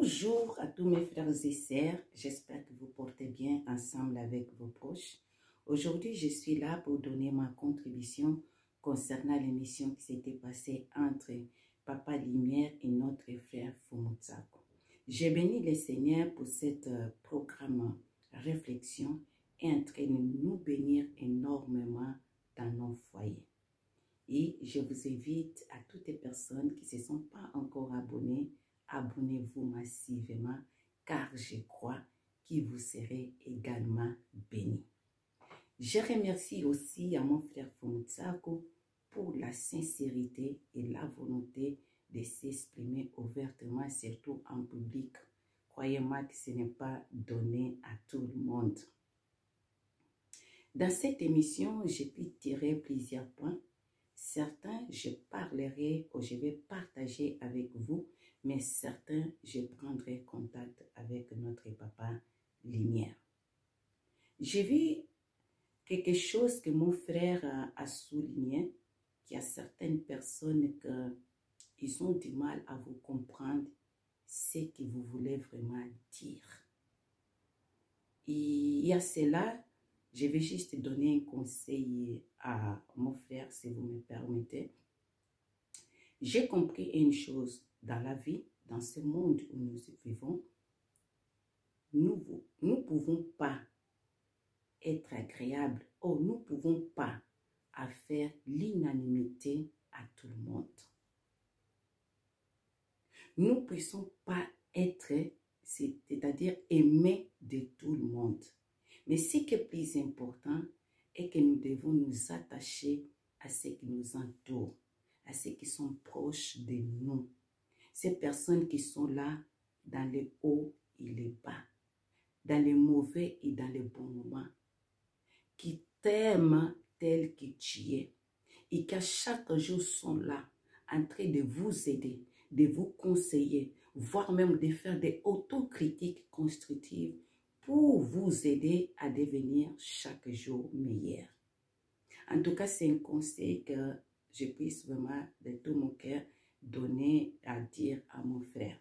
Bonjour à tous mes frères et sœurs, j'espère que vous portez bien ensemble avec vos proches. Aujourd'hui, je suis là pour donner ma contribution concernant l'émission qui s'était passée entre Papa Lumière et notre frère Fumutsako. Je bénis le Seigneur pour cette programme réflexion et en train de nous bénir énormément dans nos foyers. Et je vous invite à toutes les personnes qui ne se sont pas encore abonnées, abonnez-vous massivement car je crois que vous serez également bénis. Je remercie aussi à mon frère Fumutsako pour la sincérité et la volonté de s'exprimer ouvertement, surtout en public. Croyez-moi que ce n'est pas donné à tout le monde. Dans cette émission, j'ai pu tirer plusieurs points. Certains, je parlerai ou je vais partager avec vous, mais certains, je prendrai contact avec notre papa Lumière. J'ai vu quelque chose que mon frère a souligné, qu'il y a certaines personnes qui ont du mal à vous comprendre ce que vous voulez vraiment dire. Et à cela, je vais juste donner un conseil à mon frère, si vous me permettez. J'ai compris une chose dans la vie, dans ce monde où nous vivons, nous ne pouvons pas être agréables ou nous ne pouvons pas faire l'unanimité à tout le monde. Nous ne puissons pas être, c'est-à-dire aimer de tout le monde. Mais ce qui est plus important est que nous devons nous attacher à ceux qui nous entourent, à ceux qui sont proches de nous. Ces personnes qui sont là dans les hauts et les bas, dans les mauvais et dans les bons moments, qui t'aiment tel que tu es et qui à chaque jour sont là en train de vous aider, de vous conseiller, voire même de faire des autocritiques constructives pour vous aider à devenir chaque jour meilleur. En tout cas, c'est un conseil que je puisse vraiment de tout mon cœur donner à dire à mon frère.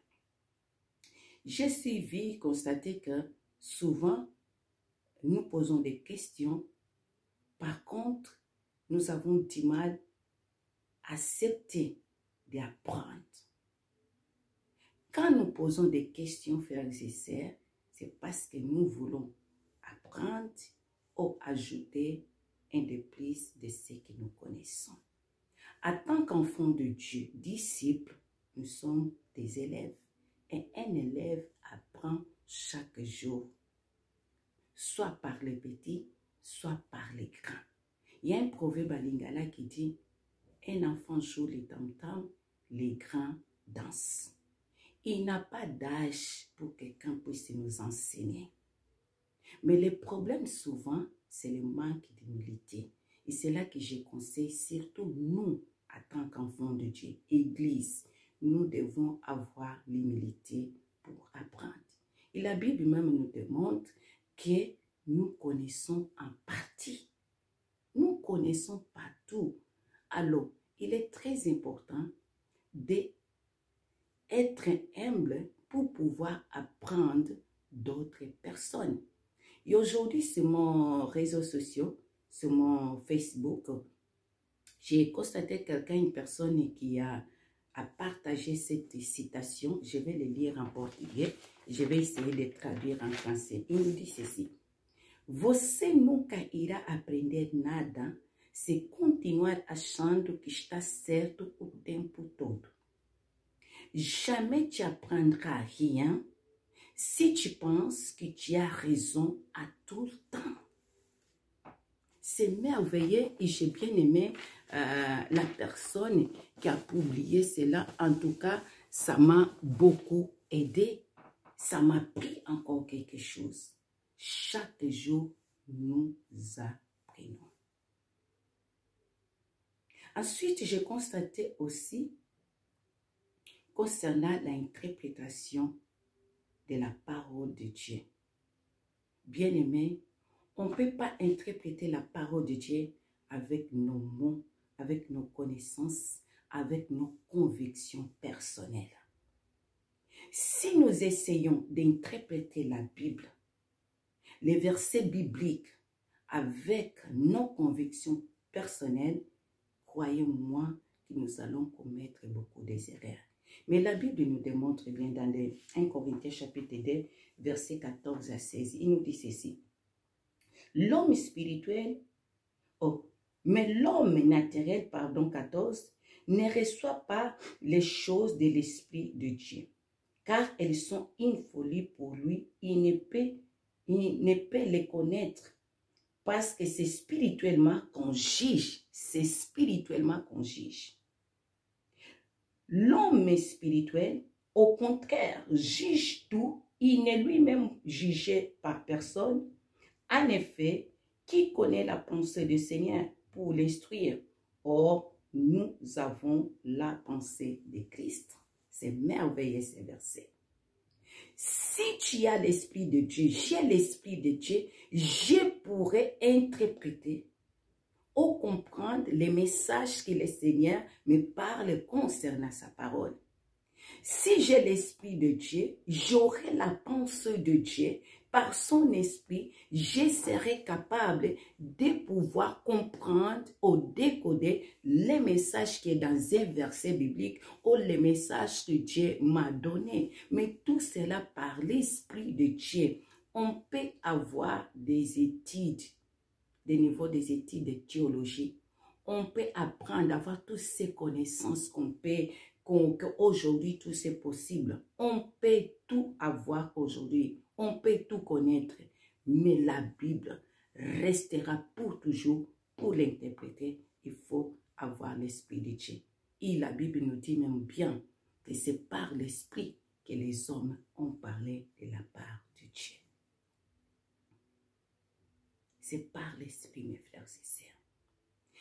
J'ai suivi, constaté que souvent, nous posons des questions. Par contre, nous avons du mal à accepter d'apprendre. Quand nous posons des questions, frères et sœurs, c'est parce que nous voulons apprendre ou ajouter un de plus de ce que nous connaissons. En tant qu'enfants de Dieu, disciples, nous sommes des élèves. Et un élève apprend chaque jour, soit par les petits, soit par les grands. Il y a un proverbe à Lingala qui dit, un enfant joue les tam-tams, les grands dansent. Il n'a pas d'âge pour que quelqu'un puisse nous enseigner. Mais le problème souvent, c'est le manque d'humilité. Et c'est là que je conseille, surtout nous, en tant qu'enfants de Dieu, Église, nous devons avoir l'humilité pour apprendre. Et la Bible même nous demande que nous connaissons en partie. Nous connaissons pas tout. Alors, il est très important d'être humble pour pouvoir apprendre d'autres personnes. Et aujourd'hui, sur mon réseau social, sur mon Facebook, j'ai constaté une personne qui a partagé cette citation. Je vais le lire en portugais. Je vais essayer de traduire en français. Il nous dit ceci. Você nunca irá aprender nada se continuar achando que está certo o tempo todo. Jamais tu apprendras rien si tu penses que tu as raison à tout le temps. C'est merveilleux et j'ai bien aimé la personne qui a publié cela. En tout cas, ça m'a beaucoup aidé. Ça m'a pris encore quelque chose. Chaque jour, nous apprenons. Ensuite, j'ai constaté aussi concernant l'interprétation de la parole de Dieu. Bien aimé, on ne peut pas interpréter la parole de Dieu avec nos mots, avec nos connaissances, avec nos convictions personnelles. Si nous essayons d'interpréter la Bible, les versets bibliques, avec nos convictions personnelles, croyez-moi que nous allons commettre beaucoup d'erreurs. Mais la Bible nous démontre bien dans les 1 Corinthiens chapitre 2, versets 14 à 16, il nous dit ceci. L'homme spirituel, mais l'homme naturel, 14, ne reçoit pas les choses de l'Esprit de Dieu, car elles sont une folie pour lui, il ne peut les connaître, parce que c'est spirituellement qu'on juge, c'est spirituellement qu'on juge. L'homme spirituel, au contraire, juge tout, il n'est lui-même jugé par personne. En effet, qui connaît la pensée du Seigneur pour l'instruire? Or, nous avons la pensée de Christ. C'est merveilleux ces versets. Si tu as l'Esprit de Dieu, j'ai l'Esprit de Dieu, je pourrais interpréter ou comprendre les messages que le Seigneur me parle concernant sa parole. Si j'ai l'Esprit de Dieu, j'aurai la pensée de Dieu. Par son esprit, je serai capable de pouvoir comprendre ou décoder les messages qui sont dans un verset biblique ou les messages que Dieu m'a donné. Mais tout cela par l'Esprit de Dieu. On peut avoir des études, des niveaux des études de théologie. On peut apprendre, avoir toutes ces connaissances qu'aujourd'hui tout c'est possible. On peut tout avoir aujourd'hui. On peut tout connaître, mais la Bible restera pour toujours. Pour l'interpréter, il faut avoir l'Esprit de Dieu. Et la Bible nous dit même bien que c'est par l'Esprit que les hommes ont parlé de la part de Dieu. C'est par l'Esprit, mes frères et sœurs.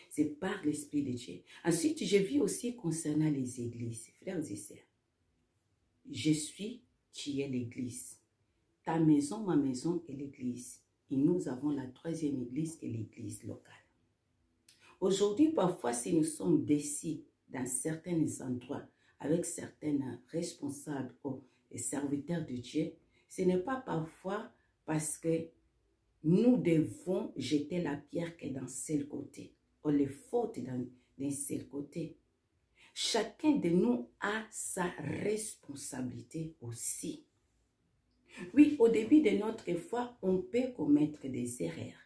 C'est par l'Esprit de Dieu. Ensuite, je vis aussi concernant les églises, frères et sœurs. Je suis qui est l'église. Ta maison, ma maison est l'église. Et nous avons la troisième église qui est l'église locale. Aujourd'hui, parfois, si nous sommes décis dans certains endroits avec certains responsables ou serviteurs de Dieu, ce n'est pas parfois parce que nous devons jeter la pierre qui est d'un seul côté ou les fautes d'un seul côté. Chacun de nous a sa responsabilité aussi. Oui, au début de notre foi, on peut commettre des erreurs.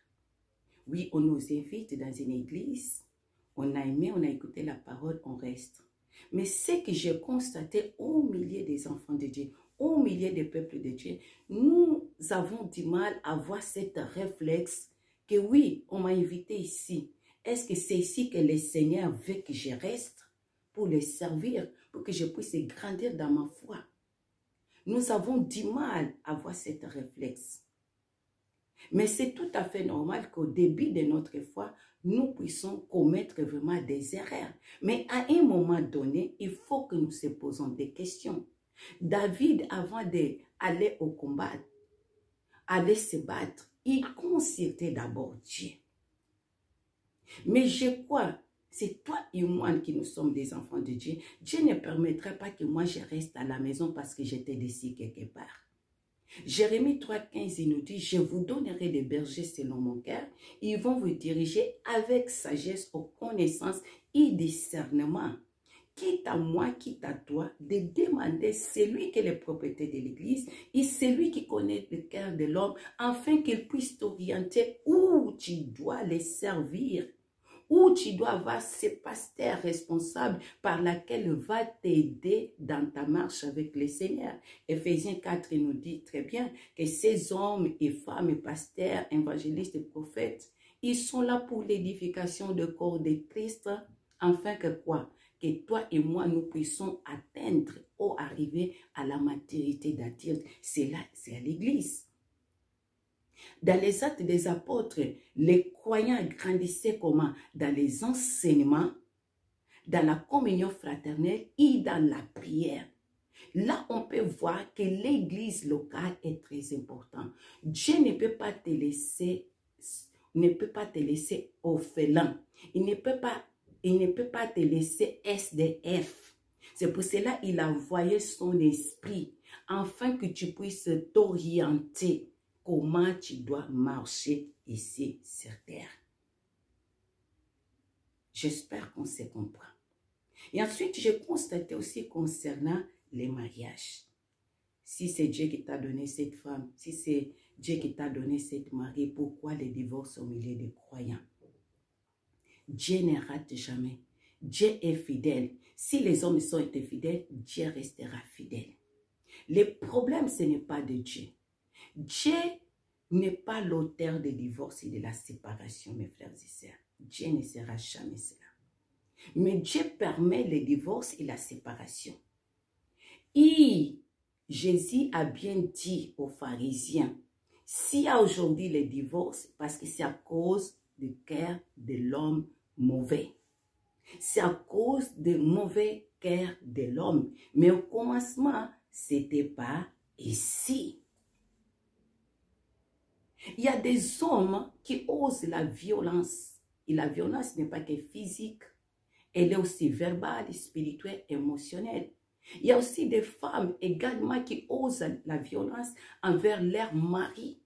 Oui, on nous invite dans une église, on a aimé, on a écouté la parole, on reste. Mais ce que j'ai constaté au milieu des enfants de Dieu, au milieu des peuples de Dieu, nous avons du mal à avoir cette réflexe que oui, on m'a invité ici. Est-ce que c'est ici que le Seigneur veut que je reste pour le servir, pour que je puisse grandir dans ma foi? Nous avons du mal à avoir cette réflexe. Mais c'est tout à fait normal qu'au début de notre foi, nous puissions commettre vraiment des erreurs. Mais à un moment donné, il faut que nous se posons des questions. David, avant d'aller au combat, aller se battre, il consultait d'abord Dieu. Mais je crois, c'est toi et moi qui nous sommes des enfants de Dieu. Dieu ne permettra pas que moi je reste à la maison parce que j'étais d'ici quelque part. Jérémie 3,15, il nous dit, je vous donnerai des bergers selon mon cœur. Ils vont vous diriger avec sagesse, aux connaissances et discernement. Quitte à moi, quitte à toi, de demander celui qui est le propriétaire de l'église et celui qui connaît le cœur de l'homme, afin qu'il puisse t'orienter où tu dois les servir, où tu dois avoir ce pasteur responsable par laquelle va t'aider dans ta marche avec le Seigneur. Éphésiens 4 nous dit très bien que ces hommes et femmes, pasteurs, évangélistes et prophètes, ils sont là pour l'édification du corps de Christ, afin que quoi? Que toi et moi, nous puissions atteindre ou arriver à la maturité d'adulte. C'est là, c'est à l'église. Dans les actes des apôtres, les croyants grandissaient comment? Dans les enseignements, dans la communion fraternelle et dans la prière. Là, on peut voir que l'église locale est très importante. Dieu ne peut pas te laisser, orphelin. Il ne peut pas te laisser SDF. C'est pour cela qu'il a envoyé son esprit, afin que tu puisses t'orienter comment tu dois marcher ici sur terre. J'espère qu'on se comprend. Et ensuite, j'ai constaté aussi concernant les mariages. Si c'est Dieu qui t'a donné cette femme, si c'est Dieu qui t'a donné cette mari, pourquoi les divorces au milieu des croyants? Dieu ne rate jamais. Dieu est fidèle. Si les hommes sont été fidèles, Dieu restera fidèle. Le problème, ce n'est pas de Dieu. Dieu n'est pas l'auteur des divorces et de la séparation, mes frères et sœurs. Dieu ne sera jamais cela. Mais Dieu permet le divorce et la séparation. Et Jésus a bien dit aux pharisiens, s'il y a aujourd'hui le divorce, parce que c'est à cause du cœur de l'homme mauvais. C'est à cause du mauvais cœur de l'homme. Mais au commencement, ce n'était pas ici. Il y a des hommes qui osent la violence. Et la violence n'est pas que physique. Elle est aussi verbale, spirituelle, émotionnelle. Il y a aussi des femmes également qui osent la violence envers leur mari,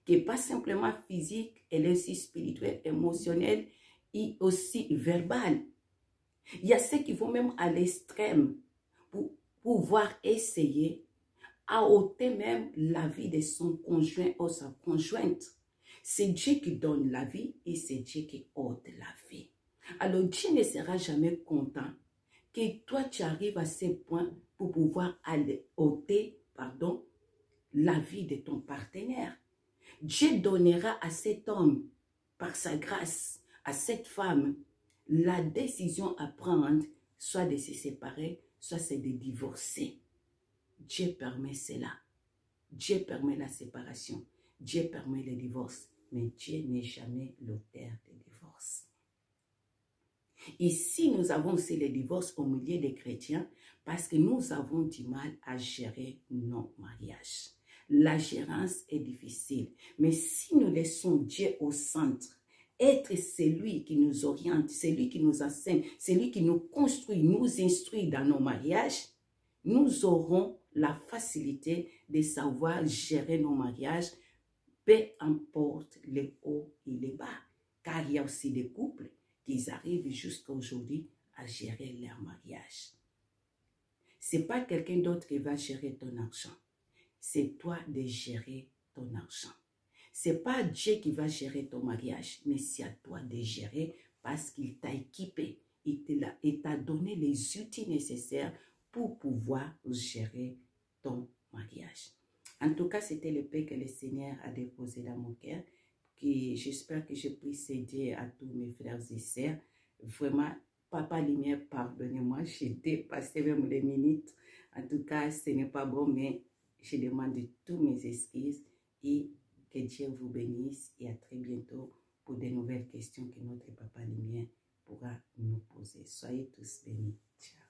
qui n'est pas simplement physique, elle est aussi spirituelle, émotionnelle et aussi verbale. Il y a ceux qui vont même à l'extrême pour pouvoir essayer à ôter même la vie de son conjoint ou sa conjointe. C'est Dieu qui donne la vie et c'est Dieu qui ôte la vie. Alors Dieu ne sera jamais content que toi tu arrives à ce point pour pouvoir aller ôter, la vie de ton partenaire. Dieu donnera à cet homme, par sa grâce, à cette femme, la décision à prendre, soit de se séparer, soit c'est de divorcer. Dieu permet cela. Dieu permet la séparation. Dieu permet le divorce. Mais Dieu n'est jamais l'auteur des divorces. Ici, nous avons aussi le divorce au milieu des chrétiens parce que nous avons du mal à gérer nos mariages. La gérance est difficile. Mais si nous laissons Dieu au centre, être celui qui nous oriente, celui qui nous enseigne, celui qui nous construit, nous instruit dans nos mariages, nous aurons la facilité de savoir gérer nos mariages, peu importe les hauts et les bas. Car il y a aussi des couples qui arrivent jusqu'à aujourd'hui à gérer leur mariage. Ce n'est pas quelqu'un d'autre qui va gérer ton argent. C'est toi de gérer ton argent. Ce n'est pas Dieu qui va gérer ton mariage, mais c'est à toi de gérer parce qu'il t'a équipé. Il t'a donné les outils nécessaires pour pouvoir gérer ton mariage. En tout cas, c'était le paix que le Seigneur a déposé dans mon cœur. J'espère que je puisse aider à tous mes frères et sœurs. Vraiment, Papa Lumière, pardonnez-moi, j'ai dépassé même les minutes. En tout cas, ce n'est pas bon, mais je demande tous mes excuses et que Dieu vous bénisse et à très bientôt pour de nouvelles questions que notre Papa Lumière pourra nous poser. Soyez tous bénis. Ciao.